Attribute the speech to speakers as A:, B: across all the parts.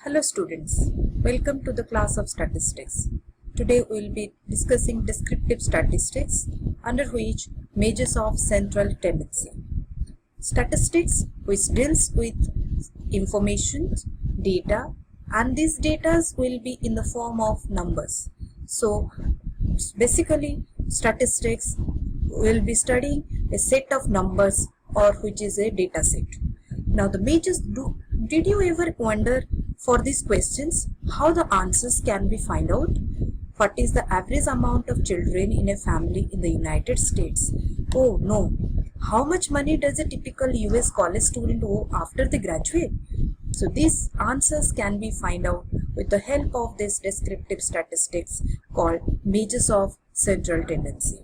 A: Hello students, welcome to the class of statistics. Today we will be discussing descriptive statistics, under which measures of central tendency. Statistics which deals with information, data, and these data will be in the form of numbers. So basically statistics will be studying a set of numbers or which is a data set. Now the measures, did you ever wonder for these questions how the answers can be found out? What is the average amount of children in a family in the United States? Oh no. How much money does a typical US college student owe after they graduate? So these answers can be found out with the help of this descriptive statistics called measures of central tendency.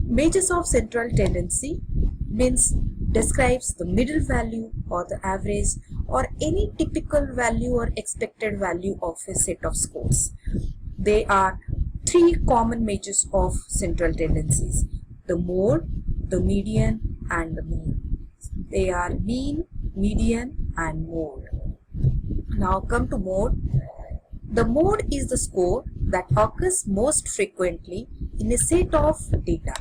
A: Measures of central tendency means describes the middle value or the average or any typical value or expected value of a set of scores. There are three common measures of central tendencies: the mode, the median, and the mean. They are mean, median, and mode. Now come to mode. The mode is the score that occurs most frequently in a set of data.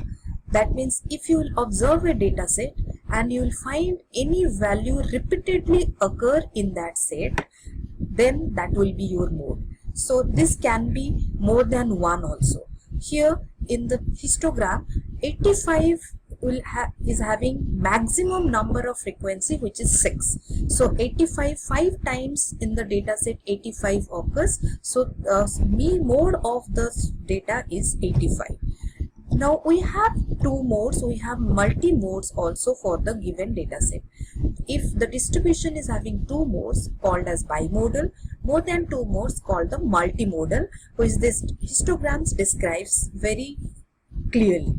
A: That means if you will observe a data set and you will find any value repeatedly occur in that set, then that will be your mode. So this can be more than one also. Here in the histogram, 85 is having maximum number of frequency, which is 6. So 85, 5 times in the data set 85 occurs. So mode of the data is 85. Now we have two modes, we have multi-modes also for the given data set. If the distribution is having two modes called as bimodal, more than two modes called the multimodal, which this histograms describes very clearly.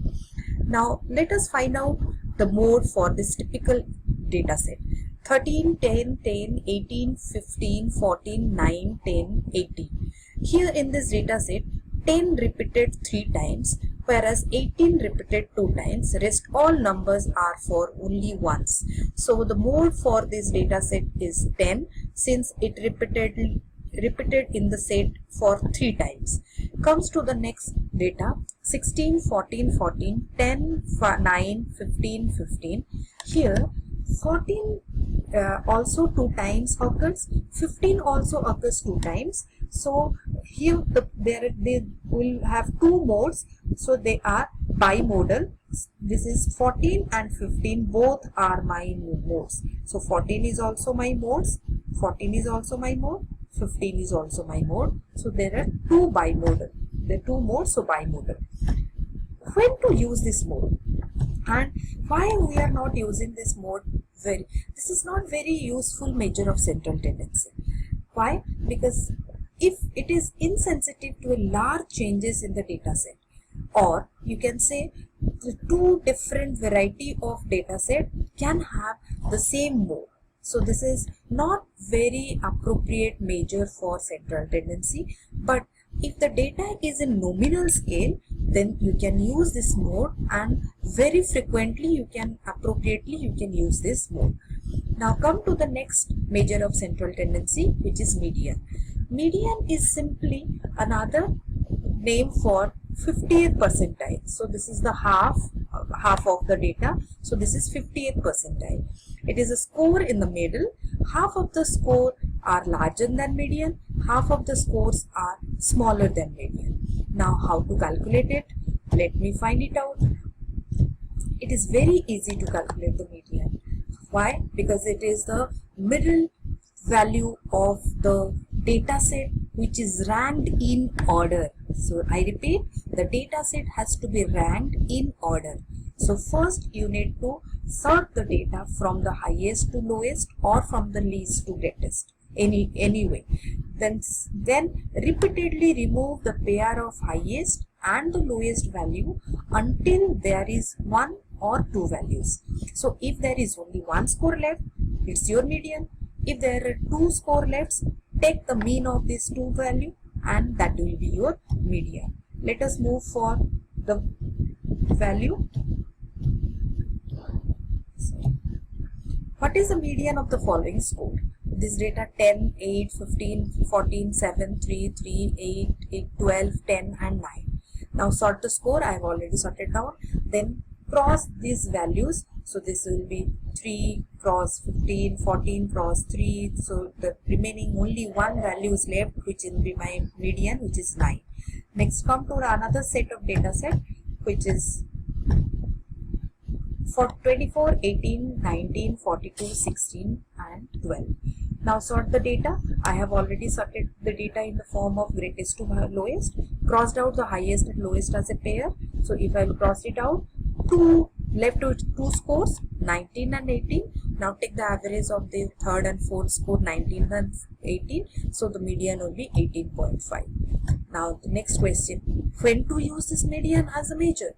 A: Now let us find out the mode for this typical data set. 13, 10, 10, 18, 15, 14, 9, 10, 18. Here in this data set, 10 repeated 3 times, whereas 18 repeated 2 times. Rest all numbers are for only once. So the mode for this data set is 10, since it repeated in the set for 3 times. Comes to the next data: 16, 14, 14, 10, 9, 15, 15. Here 14 also 2 times occurs, 15 also occurs 2 times. So here they will have two modes, so they are bimodal. This is 14 and 15, both are my modes. So 14 is also my modes, 14 is also my mode, 15 is also my mode. So there are two bimodal. There are two modes, so bimodal. When to use this mode and why we are not using this mode? This is not very useful measure of central tendency. Why? Because if it is insensitive to a large changes in the data set, or you can say the two different variety of data set can have the same mode. So this is not very appropriate measure for central tendency. But if the data is in nominal scale, then you can use this mode, and very frequently you can use this mode. Now come to the next measure of central tendency, which is median. Median is simply another name for 50th percentile. So this is the half of the data. So this is 50th percentile. It is a score in the middle. Half of the score are larger than median, half of the scores are smaller than median. Now how to calculate it? Let me find it out. It is very easy to calculate the median. Why? Because it is the middle value of the data set which is ranked in order. So I repeat, the data set has to be ranked in order. So first you need to sort the data from the highest to lowest or from the least to greatest, anyway. Then repeatedly remove the pair of highest and the lowest value until there is one or two values. So if there is only one score left, it's your median. If there are two score left, take the mean of these two value and that will be your median. Let us move for the value. What is the median of the following score? this data 10, 8, 15, 14, 7, 3, 3, 8, 12, 10 and 9. Now sort the score. I have already sorted down. Then cross these values. So this will be 3 cross 15, 14 cross 3. So the remaining only one value is left, which will be my median, which is 9. Next come to another set of data set, which is for 24, 18, 19, 42, 16 and 12. Now sort the data. I have already sorted the data in the form of greatest to lowest, crossed out the highest and lowest as a pair. So if I cross it out, left with two scores, 19 and 18. Now take the average of the third and fourth score, 19 and 18. So the median will be 18.5. Now the next question, when to use this median as a measure?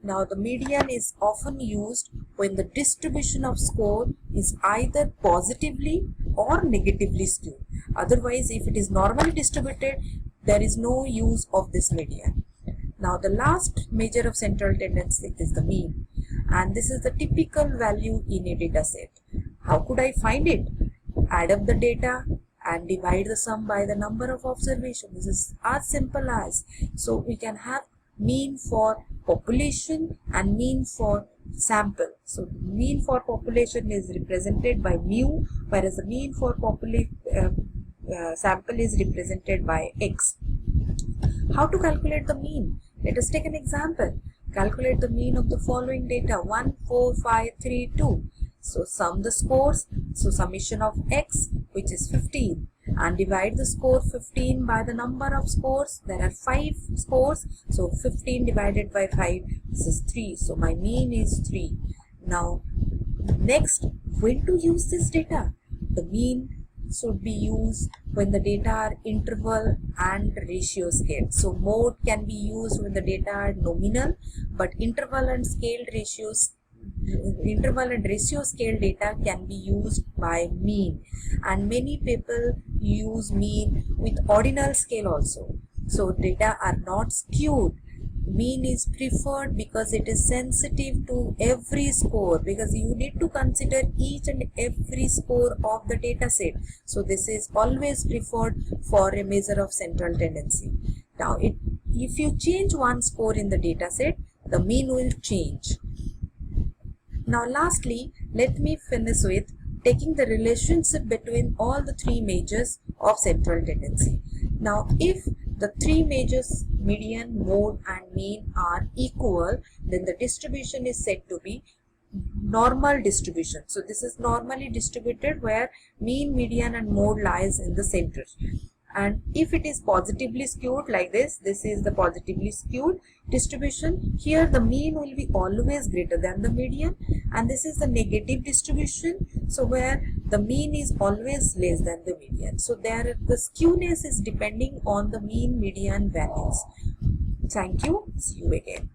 A: Now the median is often used when the distribution of score is either positively or negatively skewed. Otherwise, if it is normally distributed, there is no use of this median. Now the last measure of central tendency is the mean, and this is the typical value in a data set. How could I find it? Add up the data and divide the sum by the number of observations. This is as simple as. So we can have mean for population and mean for sample. So mean for population is represented by mu, whereas the mean for sample is represented by x. How to calculate the mean? Let us take an example. Calculate the mean of the following data: 1, 4, 5, 3, 2. So sum the scores. So summation of x, which is 15, and divide the score 15 by the number of scores. There are 5 scores. So 15 divided by 5, this is 3. So my mean is 3. Now next, when to use this data? The mean should be used when the data are interval and ratio scale. So mode can be used when the data are nominal, but interval and ratio scale data can be used by mean, and many people use mean with ordinal scale also. So data are not skewed. Mean is preferred because it is sensitive to every score, because you need to consider each and every score of the data set. So this is always preferred for a measure of central tendency. Now if you change one score in the data set, the mean will change. Now lastly, let me finish with taking the relationship between all the three measures of central tendency. Now if the three measures, median, mode and mean, are equal, then the distribution is said to be normal distribution. So this is normally distributed where mean, median and mode lies in the center. And if it is positively skewed like this is the positively skewed distribution. Here the mean will be always greater than the median, and this is the negative distribution, so where the mean is always less than the median. So there the skewness is depending on the mean, median values. Thank you. See you again.